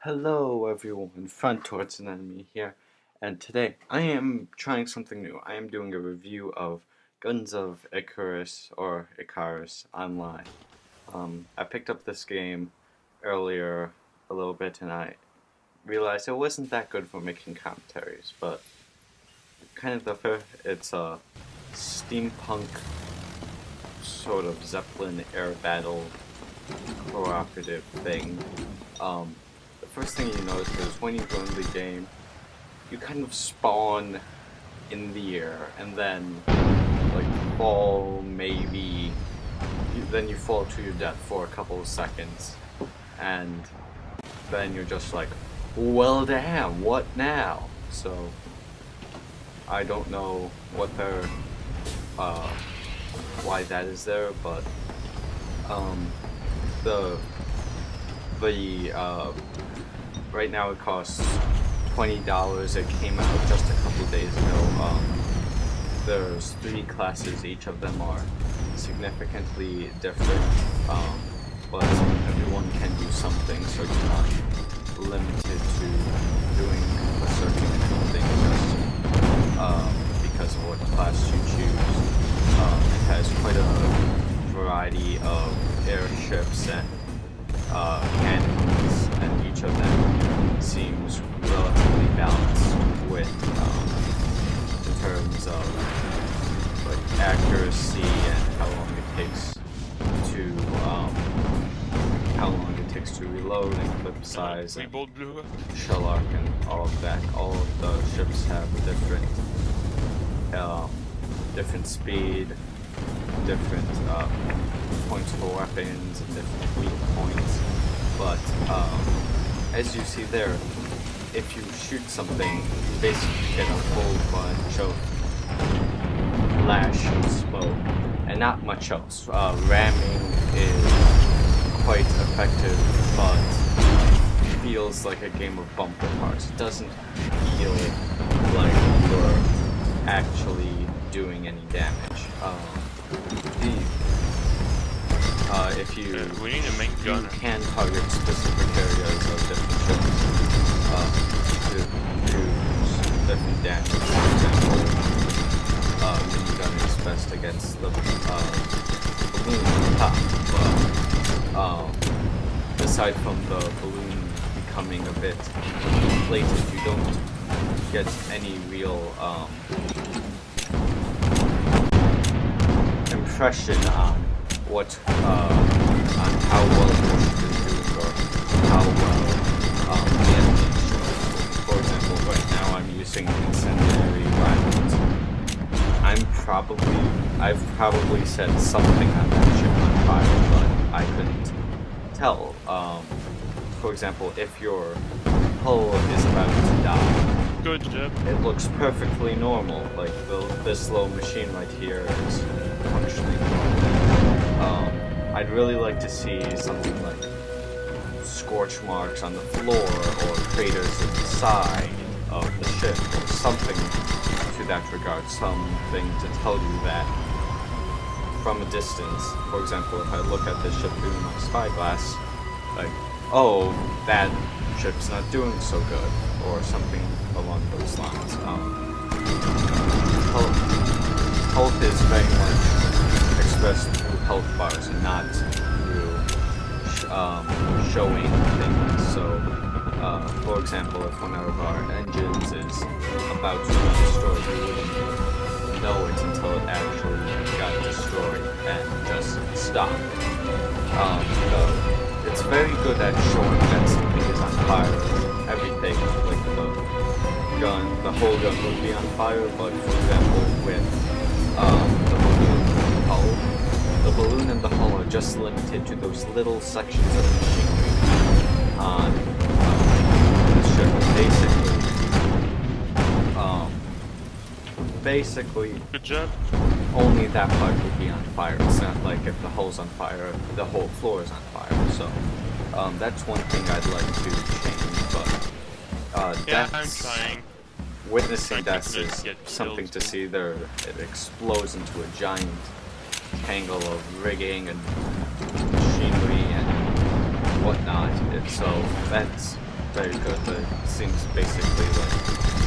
Hello everyone, Front Towards an Enemy here, and today I am trying something new. I am doing a review of Guns of Icarus, or Icarus, online. I picked up this game earlier a little bit and I realized it wasn't that good for making commentaries, but kind of it's a steampunk sort of Zeppelin air battle cooperative thing. The first thing you notice is when you go into the game, you kind of spawn in the air and then fall then you fall to your death for a couple of seconds, and then you're just like, well damn, what now? So I don't know what why that is there, but the right now it costs $20. It came out just a couple days ago. There's 3 classes. Each of them are significantly different, but everyone can do something, so you're not limited to doing a certain thing just because of what class you choose. It has quite a variety of airships and cannons, and each of them seems relatively balanced with in terms of accuracy and how long it takes to reload and clip size and shell arc and all of that. All of the ships have a different speed, different points for weapons, and different weak points. But as you see there, if you shoot something, you basically get a whole bunch of flash and smoke, and not much else. Ramming is quite effective, but feels like a game of bumper cars. It doesn't feel like you're actually doing any damage. If you we need a main gun. You can target specific areas of different ships to do different damage. For example, minigun is best against the balloon on the top, but aside from the balloon becoming a bit inflated, you don't get any real impression on on how well the ship is doing, or how well the enemy is doing. For example, right now I'm using incendiary rifles. I've probably set something on that ship on fire, but I couldn't tell. For example, if your hull is about to die, good job. It looks perfectly normal. Like this little machine right here is functioning normal. I'd really like to see something like scorch marks on the floor, or craters at the side of the ship, or something to that regard. Something to tell you that from a distance. For example, if I look at this ship through my spyglass, like, oh, that ship's not doing so good, or something along those lines. Health is very much expressed through health bars and not through showing things. So, for example, if one of our engines is about to be destroyed, you wouldn't know it until it actually got destroyed and just stopped. It's very good at showing that something is on fire. Everything, like the whole gun would be on fire, but for example, with the balloon and the hull are just limited to those little sections of machinery on the ship. Basically, Good job. only that part would be on fire. It's not like if the hull's on fire, the whole floor is on fire. So that's one thing I'd like to change, but Yeah, I'm that's trying. witnessing Trying deaths to is get something killed. to see. There, it explodes into a giant tangle of rigging and machinery and whatnot. So that's very good, but it seems basically like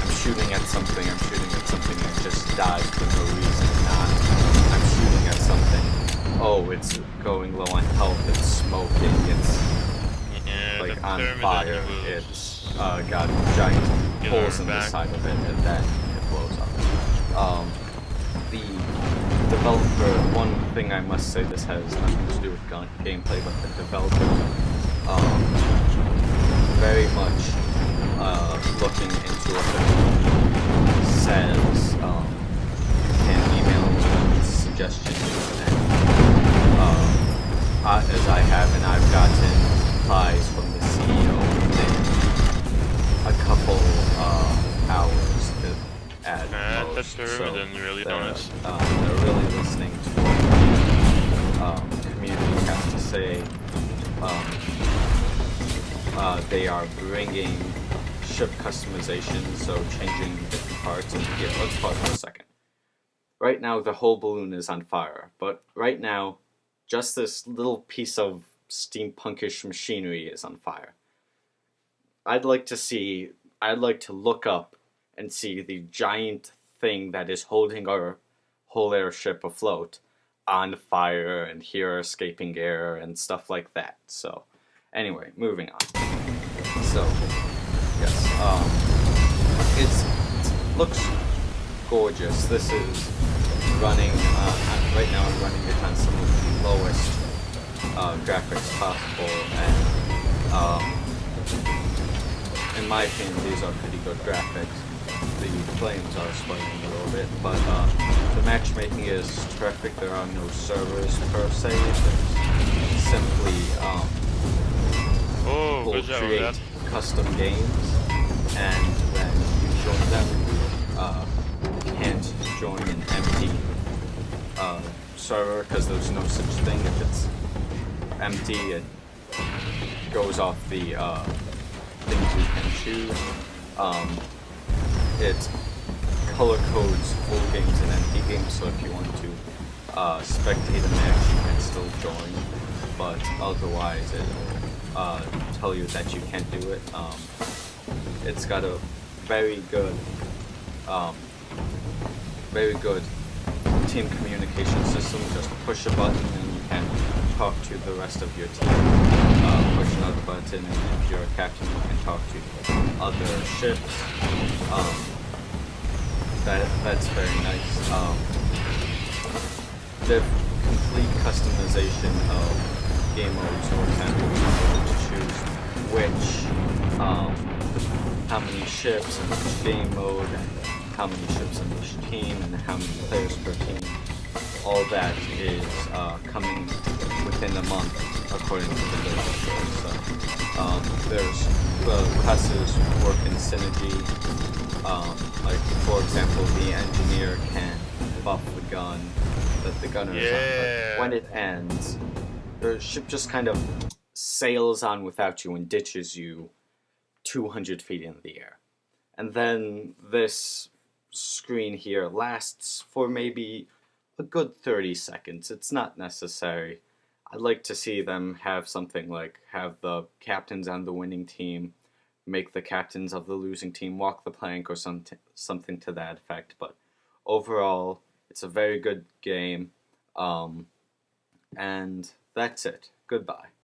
I'm shooting at something, and it just dies for no reason. Not I'm shooting at something. Oh, it's going low on health. It's smoking. It's Yeah, the like on thermidor fire. was It's got giant get holes our in the back. side of it, and then it blows up. The developer. One thing I must say, this has nothing to do with gameplay, but the developer very much looking into what the says. You can email me with suggestions, and as I have, and I've gotten replies from the CEO within a couple hours at That's most. So then really nice. they're really listening to what the community has to say. They are bringing ship customization, so changing different parts. And here, let's pause for a second. Right now, the whole balloon is on fire, but right now, just this little piece of steampunkish machinery is on fire. I'd like to look up and see the giant thing that is holding our whole airship afloat on fire and hear escaping air and stuff like that. So, anyway, moving on. So, yes, it looks gorgeous. This is running, right now I'm running it on some of the lowest graphics possible, and in my opinion, these are pretty good graphics. The flames are swaying a little bit, but the matchmaking is terrific. There are no servers per se. There's simply people create custom games, and then you join them. You can't join an empty server because there's no such thing. If it's empty, it goes off the things you can choose. It color codes full games and empty games, so if you want to spectate a match, you can still join, but otherwise it'll tell you that you can't do it. It's got a very good team communication system. Just push a button and you can talk to the rest of your team. Push another button, and if you're a captain, you can talk to other ships. That's very nice. The complete customization of game modes, for example, you can choose which, how many ships in which game mode, and how many ships in which team, and how many players per team. All that is coming within a month, according to the literature. So there's the classes work in synergy. Like for example, the engineer can buff the gun that the gunner is on. But when it ends, the ship just kind of sails on without you and ditches you 200 feet in the air. And then this screen here lasts for maybe a good 30 seconds. It's not necessary. I'd like to see them have something like have the captains on the winning team make the captains of the losing team walk the plank, or something to that effect. But overall, it's a very good game, and that's it. Goodbye.